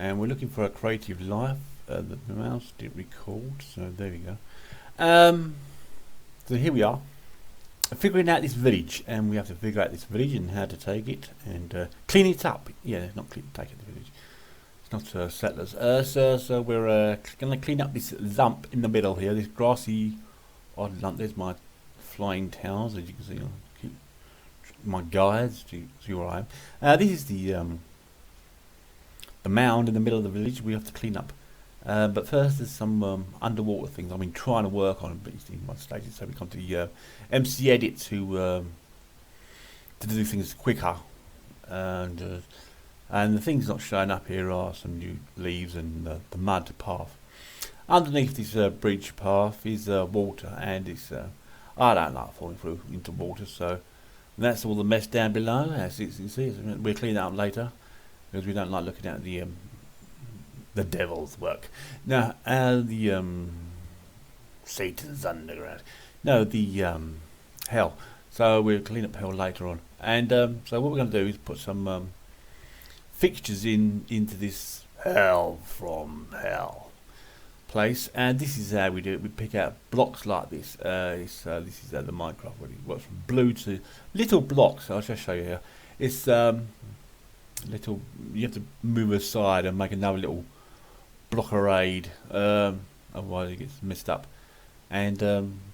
and we're looking for a creative life. The mouse didn't record, so there we go. So here we are, figuring out this village, and we have to figure out this village and how to take it and clean it up. Yeah, not take it to the village. It's not settlers. So we're going to clean up this lump in the middle here, this grassy odd lump. There's my flying towers, as you can see. I'll keep my guides to see where I am. This is the mound in the middle of the village we have to clean up. But first there's some underwater things I've been trying to work on, but in my stages, so we come to the MC Edit to do things quicker, and the things not showing up here are some new leaves and the mud path. Underneath this bridge path is water, and it's I don't like falling through into water, so that's all the mess down below. As you can see, we'll clean that up later because we don't like looking at the devil's work. Now, the Satan's underground. No, the hell. So we'll clean up hell later on. And so what we're going to do is put some fixtures into this hell from hell place. And this is how we do it. We pick out blocks like this. This is how the Minecraft really works, from blue to little blocks. I'll just show you here. It's little. You have to move aside and make another little block array, otherwise it gets messed up. And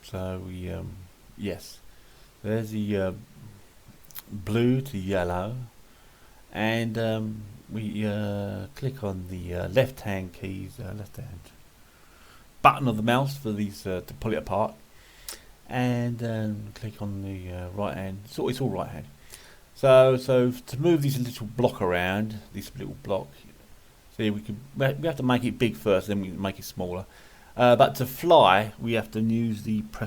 so we yes, there's the blue to yellow, and we click on the left hand keys, left hand button of the mouse for these to pull it apart, and click on the right hand. So it's all right hand. So to move this little block around, this little block. See, we have to make it big first, then we can make it smaller. But to fly, we have to use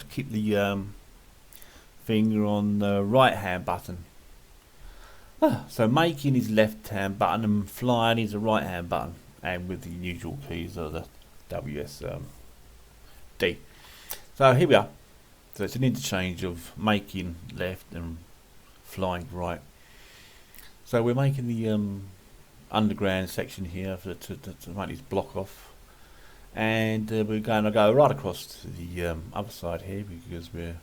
keep the finger on the right hand button. So making is left hand button and flying is the right hand button, and with the usual keys of the WSD. So here we are. So it's an interchange of making left and flying right. So we're making the underground section here to make this block off, and we're going to go right across to the other side here because we're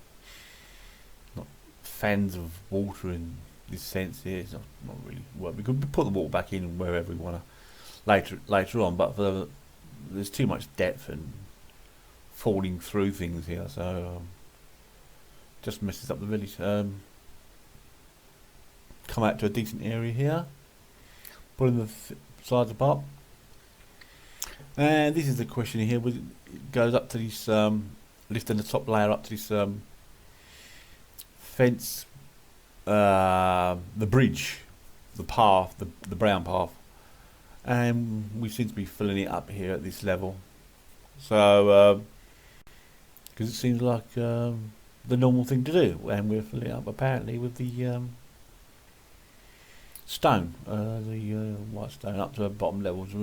not fans of water in this sense here. It's not really well. We could put the water back in wherever we want to later on, but there's too much depth and falling through things here, so just messes up the village. Come out to a decent area here, pulling the sides apart, and this is the question here. It goes up to this lifting the top layer up to this fence, the bridge, the path, the brown path, and we seem to be filling it up here at this level. So because it seems like the normal thing to do, and we're filling it up apparently with the stone, the white stone up to the bottom levels,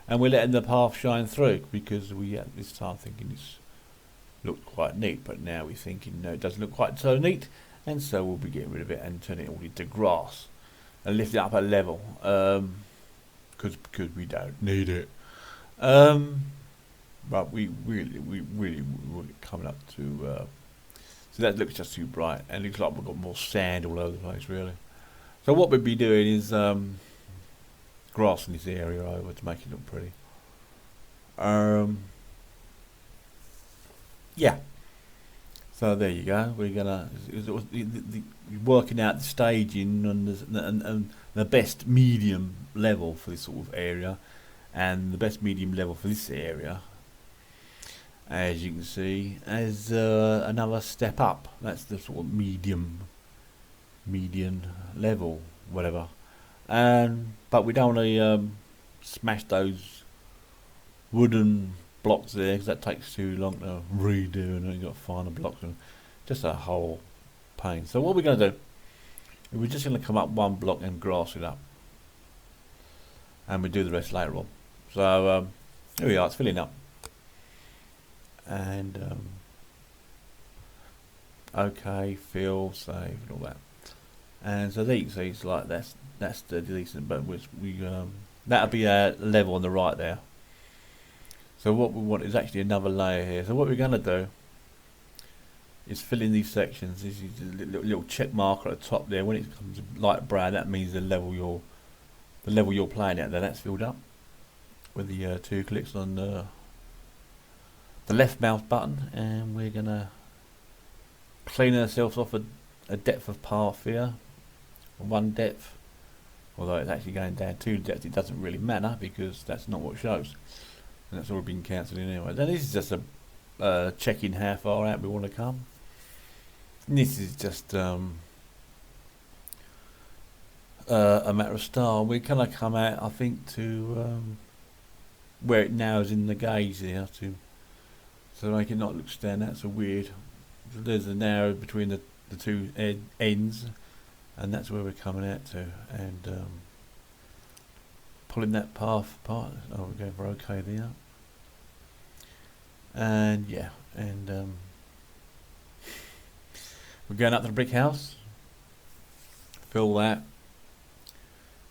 and we're letting the path shine through because we at this time thinking it's looked quite neat, but now we're thinking no, it doesn't look quite so neat, and so we'll be getting rid of it and turning it all into grass and lift it up a level because we don't need it. But we really coming up to so that looks just too bright, and it looks like we've got more sand all over the place really. So what we'd be doing is grassing this area over to make it look pretty. Yeah. So there you go. We're gonna working out the staging and the best medium level for this sort of area, and the best medium level for this area, as you can see, as another step up. That's the sort of median level, whatever. But we don't want to smash those wooden blocks there because that takes too long to redo, and then you've got to find the blocks, and just a whole pain. So what we're going to do, we're just going to come up one block and grass it up, and we do the rest later on. So here we are, it's filling up, and okay, fill, save, and all that. And so there you can see it's like that's the decent, but we That'll be our level on the right there. So what we want is actually another layer here. So what we're going to do is fill in these sections. This is a little check marker at the top there. When it comes light brown, that means the level you're playing at there. That's filled up with the 2 clicks on the left mouse button, and we're going to clean ourselves off a depth of path here, 1 depth. Although it's actually going down 2 depths, it doesn't really matter because that's not what shows. And that's all been cancelled in anyway. Now this is just a checking how far out we want to come. And this is just a matter of style. We're going to come out, I think, to where it narrows in the gauge there to make it not look stand out so weird. So there's a narrow between the 2 ends, and that's where we're coming out to, and pulling that path apart. Oh, we're going for OK there, and yeah, and we're going up to the brick house, fill that,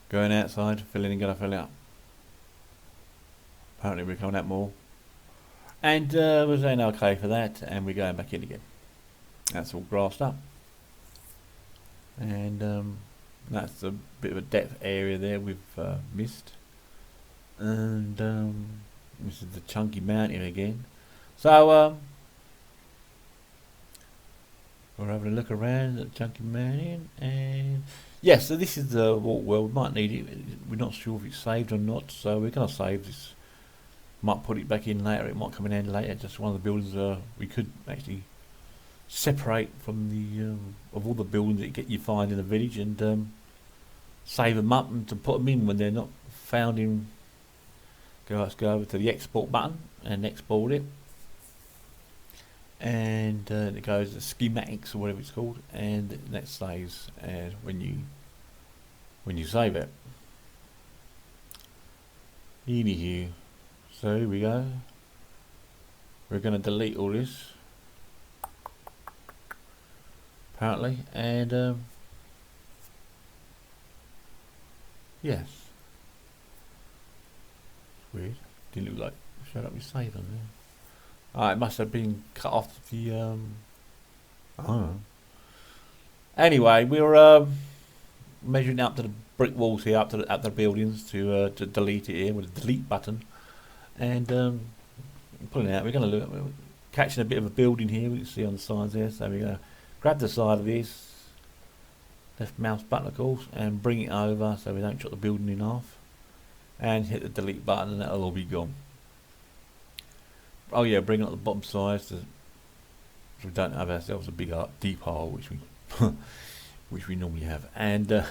going outside, filling and gonna fill it up. Apparently we're coming out more, and we're saying OK for that, and we're going back in again. That's all grassed up. And that's a bit of a depth area there we've missed, and this is the chunky mountain again. So we're having a look around at the chunky mountain, and yes, so this is the walk. Well, we might need it. We're not sure if it's saved or not, so we're going to save this. Might put it back in later. It might come in handy later. Just one of the buildings we could actually separate from the of all the buildings that you find in the village, and save them up and to put them in when they're not found in. Let's go over to the export button and export it, and it goes to schematics or whatever it's called, and that saves when you save it. Anywho, so here we go. We're going to delete all this apparently, and yes, it's weird. Didn't look like it showed up with save on there. It must have been cut off the I don't know. Anyway, we're measuring up to the brick walls here, up to the buildings to delete it here with the delete button, and pulling it out. We're going to look. We're catching a bit of a building here. We can see on the sides there. So we're going to grab the side of this, left mouse button of course, and bring it over so we don't chop the building in half, and hit the delete button, and that'll all be gone. Oh yeah, bring it up the bottom side so we don't have ourselves a big deep hole, which we normally have. And and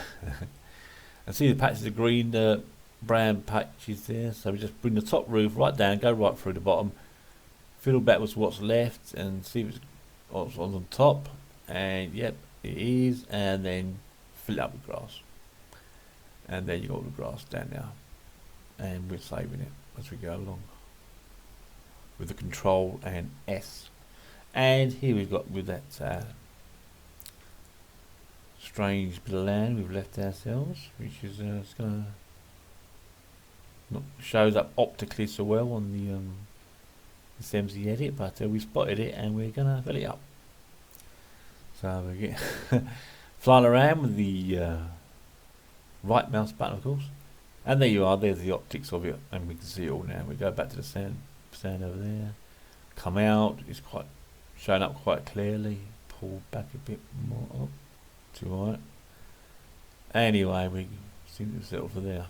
see the patches of green, brown patches there. So we just bring the top roof right down, go right through the bottom, fiddle back with what's left, and see if it's what's on the top. And yep, it is, and then fill it up with grass, and then you got the grass down now, and we're saving it as we go along with the Control and S. And here we've got with that strange bit of land we've left ourselves, which is it's gonna not shows up optically so well on the this MC edit, but we spotted it and we're gonna fill it up. So we get flying around with the right mouse button of course, and there you are, there's the optics of it, and we can see it all now. We go back to the sand over there, come out, it's quite showing up quite clearly, pull back a bit more up to right. Anyway, we seem to settle for there.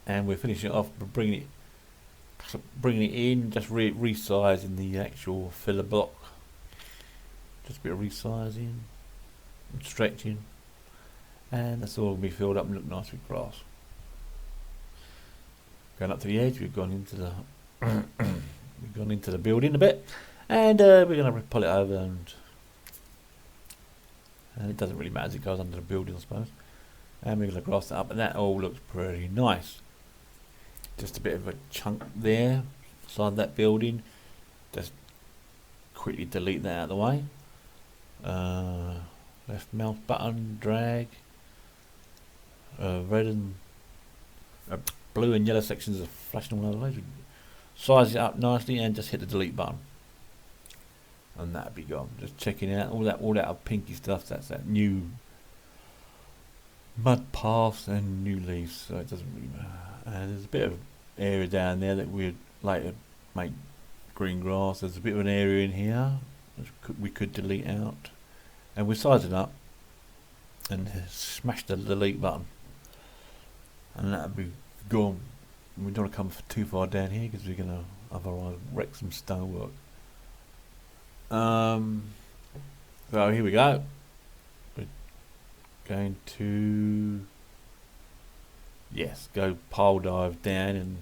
And we're finishing it off by bringing it in, just resizing the actual filler block. Just a bit of resizing and stretching, and that's all going to be filled up and look nice with grass. Going up to the edge, we've gone into the building a bit, and we're going to pull it over, and it doesn't really matter as it goes under the building, I suppose. And we're going to grass it up, and that all looks pretty nice. Just a bit of a chunk there beside that building. Just quickly delete that out of the way. Left mouse button, drag. red and blue and yellow sections are flashing all over the place. Size it up nicely and just hit the delete button, and that'll be gone. Just checking out all that pinky stuff. That's that new mud paths and new leaves, so it doesn't really matter. And there's a bit of area down there that we'd like to make green grass. There's a bit of an area in here which we could delete out, and we're sizing up and smash the delete button, and that'll be gone. We don't want to come too far down here because we're going to otherwise wreck some stonework. So here we go. We're going to go pile dive down and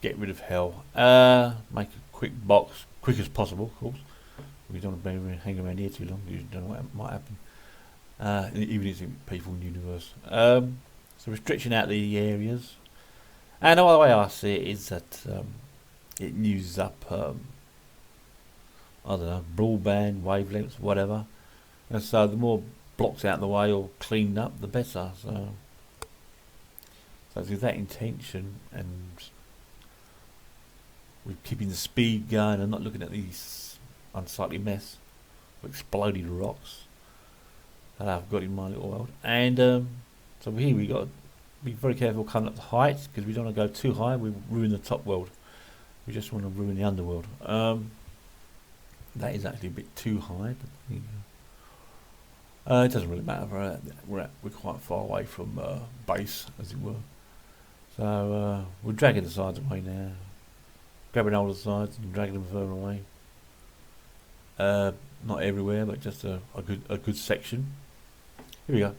get rid of hell. Make a quick box, quick as possible, of course. We don't want to be hanging around here too long. You don't know what might happen. Even if it's in Peaceful Universe. So we're stretching out the areas. And the way I see it is that it uses up, I don't know, broadband, wavelengths, whatever. And so the more blocks out of the way or cleaned up, the better. So with that intention, and we're keeping the speed going and not looking at these unsightly mess of exploded rocks that I've got in my little world. And so here we got to be very careful coming up the heights, because we don't want to go too high. We ruin the top world. We just want to ruin the underworld. That is actually a bit too high, but it doesn't really matter. We're quite far away from base, as it were. So we're dragging the sides away now, grabbing hold of the sides and dragging them further away. Not everywhere, but just a good section. Here we go.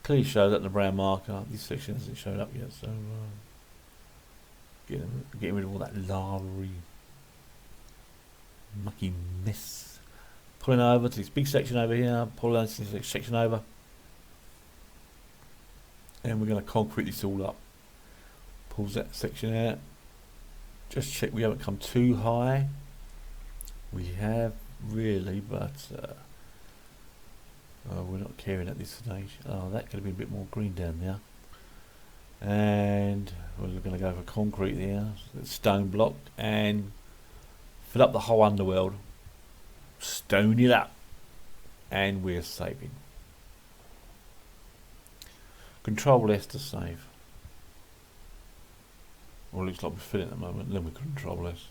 Clearly shows up the brown marker. This section hasn't showed up yet, so getting rid of all that lavary, mucky mess. Pulling over to this big section over here. Pulling this section over, and we're going to concrete this all up. Pulls that section out. Just check we haven't come too high. We have really, but we're not caring at this stage. Oh, that could have been a bit more green down there. And we're going to go for concrete there, stone block, and fill up the whole underworld. Stone it up, and we're saving. Control S to save. Well, it looks like we're filling at the moment. Then we Control S.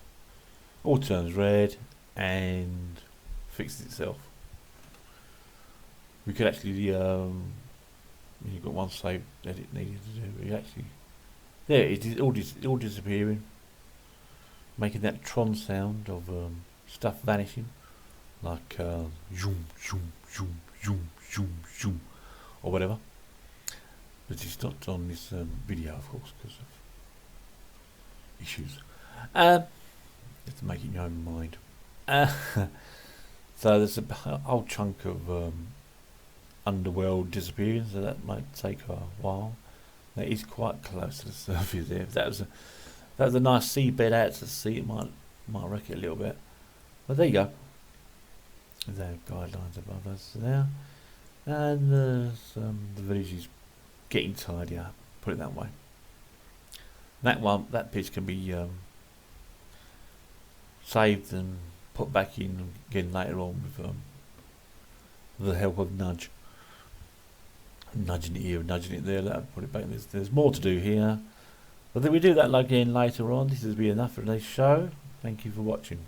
All turns red and fixes itself. We could actually, you've got one save that it needed to do. We actually, there it is, all disappearing, making that Tron sound of stuff vanishing, like zoom, zoom, zoom, zoom, zoom, zoom, or whatever. But it's not on this video, of course, because of issues. Just to make it in your own mind. So there's a whole chunk of underworld disappearing, so that might take a while. That is quite close to the surface there. If that was a nice seabed out to sea, it might wreck it a little bit. But there you go. There's our guidelines above us there, and the village is getting tidier. Put it that way. That pitch can be saved and put back in again later on with the help of Nudge. Nudging it here, nudging it there, that'll put it back. There's more to do here. But then we do that again later on. This has been enough for today's show. Thank you for watching.